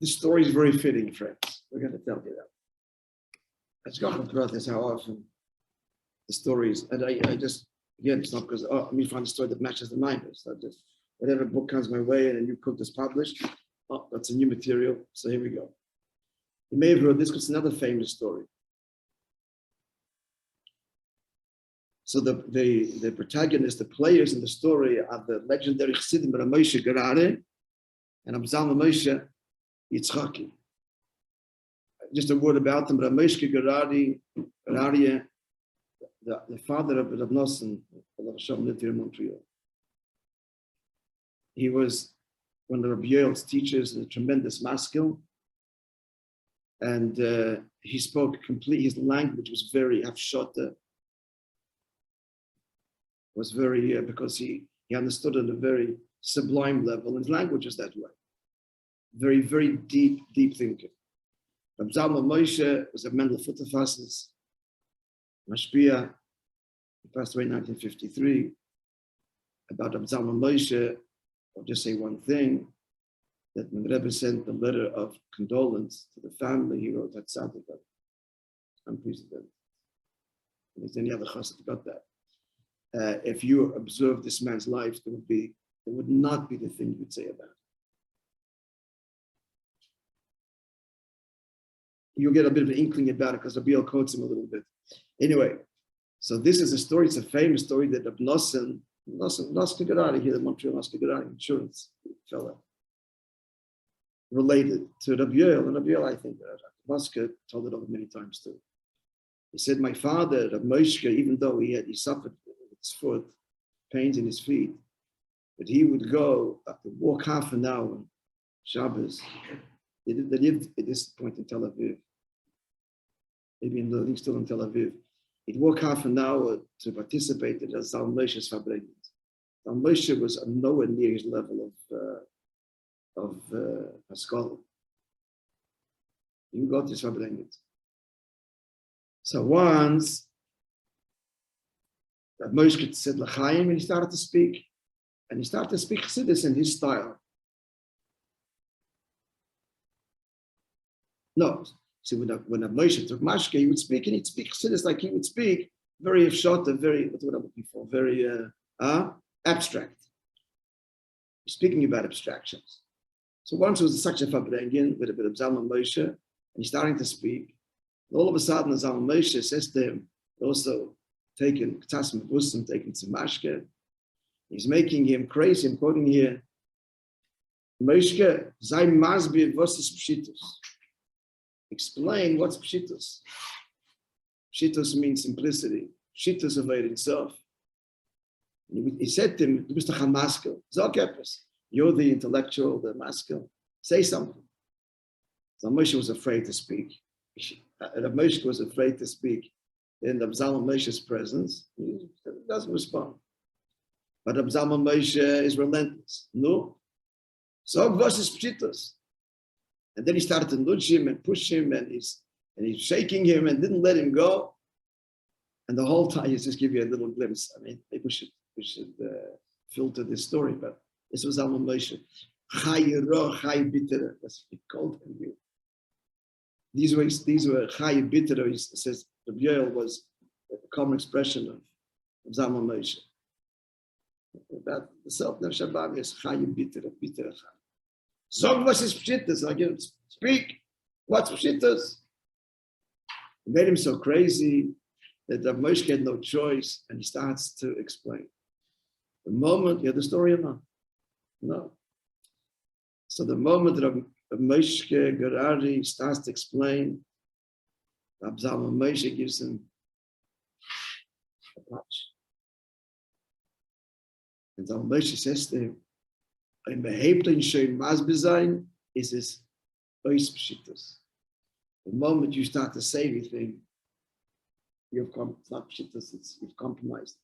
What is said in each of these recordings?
This story is very fitting, friends. We're going to tell you that. It's got throughout this how often the stories, and I just, again, it's not because, let me find a story that matches the mind. It's not just whatever book comes my way and a new book is published, that's a new material. So here we go. You may have heard this, because it's another famous story. So the protagonists, the players in the story are the legendary Chassidim Moishe Gerare and Abzal Moishe Yitzchaki. Just a word about them. Moishe Gerare, the father of Rav Nosson, lived here in Montreal. He was one of Rabbi Yoel's teachers, a tremendous maskil, and he spoke his language was very hafshota, was very, because he understood at a very sublime level, and his language is that way. Very, very deep thinker. Rab Zalman Moishe was a Mendel Futterfasses, Mashpia. He passed away in 1953. About Rab Zalman Moishe, I'll just say one thing, that when Rebbe sent the letter of condolence to the family, he wrote that Chassidic, unprecedented. If there's any other Chassid got that. If you observe this man's life, there would not be the thing you would say about it. You'll get a bit of an inkling about it because Rabbi quotes him a little bit. Anyway, so this is a story, it's a famous story that Rab Nosson Gerari here, the Montreal Gerari insurance fellow, related to Rabbi Yoel, and Rabbi Yoel, I think, Nosson told it over many times too. He said, my father, Rab Moishe, even though he suffered with his foot, pains in his feet, but he would go, walk half an hour on Shabbos. They lived at this point in Tel Aviv, maybe still in Tel Aviv. He'd walk half an hour to participate in Zal Moshe's Fabrengens. Zal Moshe was nowhere near his level of a scholar. He would go to his Fabrengens. So once, Moshe said L'chaim, and he started to speak. And he started to speak Chassidus in his style. No, see, when Moishe took Mashke, he would speak, and he'd speak Chassidus like he would speak, very short, very, what I'm looking for, very abstract. He's speaking about abstractions. So once it was such a Fabrengen with a bit of Zalman Moishe, and he's starting to speak, and all of a sudden, Zalman Moishe says to him, also taken K'tas Mevussim, taken some Mashke, he's making him crazy. I'm quoting here, Moishe, Zay Masbi Vossis Pshitus. Explain what's Pshitus. Pshitus means simplicity. Pshitus of it itself. He said to him, "Du bist doch a maskel. Sag etwas. You're the intellectual, the maskel. Say something." So Moshe was afraid to speak. Moshe was afraid to speak in the Zalman Moshe's presence. He doesn't respond. But Zalman Moshe is relentless. No. Sag was is Pshitus. And then he started to nudge him and push him, and he's shaking him and didn't let him go. And the whole time, he's just give you a little glimpse. I mean, maybe we should filter this story, but this was Zalman Moshe. Chai ro, chai bitter. That's what he called him. These were chai bitter. He says Rabbi Yoel was a common expression of Zalman Moshe. About the self-nefesh Shabbat is chai bitter, bitter chai. Sog was his pshitas. Again, speak. What's pshitas? It made him so crazy that Rav Moishe had no choice, and he starts to explain. The moment, you have the story or not? No. So the moment Rav Moishe Gerari starts to explain, Rav Zalman Moishe gives him a punch. And Zalman Moishe says to him, ein behebten schön Masbe sein is es ois pshitus. The moment you start to say anything, it's not pshitus, you've compromised.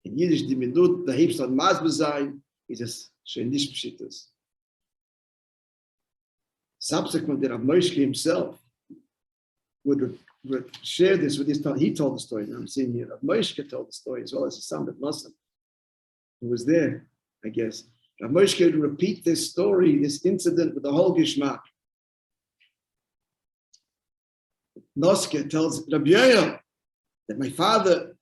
In Yiddish, die Minut, the hebst on Masbe sein, is es schön nicht pshitus. Subsequently, Rav Moishe himself would share this with his, he told the story, and I'm seeing here, Rav Moishe told the story as well as his son, Rav Nosson, who was there, I guess. Rabbi Moishe could repeat this story, this incident with the whole Gishmak. Noske tells Rabbi Yoel that my father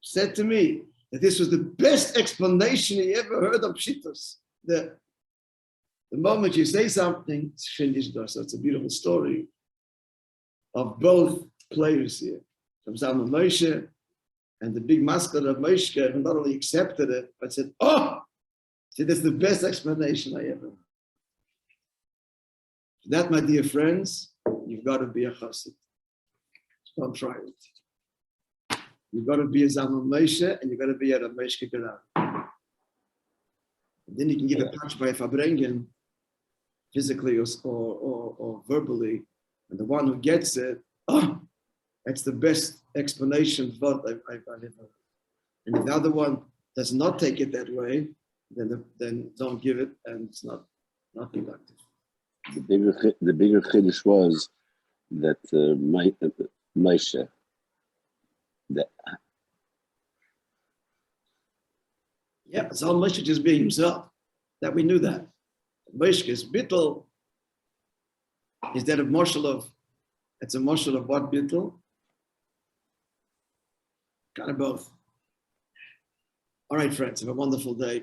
said to me that this was the best explanation he ever heard of Pshitos. The moment you say something, it's finished. So it's a beautiful story of both players here, from Zalman Moishe and the big master of Moishe, who not only accepted it, but said, oh, see, that's the best explanation I ever heard. That, my dear friends, you've got to be a chassid. Don't try it. You've got to be a Zalman Moishe, and you've got to be a Rabbi Moishe Gerar. Then you can give a touch by a Fabrengen, physically or verbally, and the one who gets it, oh, that's the best explanation of what I've ever heard. And if the other one does not take it that way, then don't give it, and it's not productive. The bigger chiddush was that Moishe, it's all Moishe just being himself. That we knew that. Moishe's bittul is that a moshel of, it's a moshel of what bittul? Kind of both. All right, friends, have a wonderful day.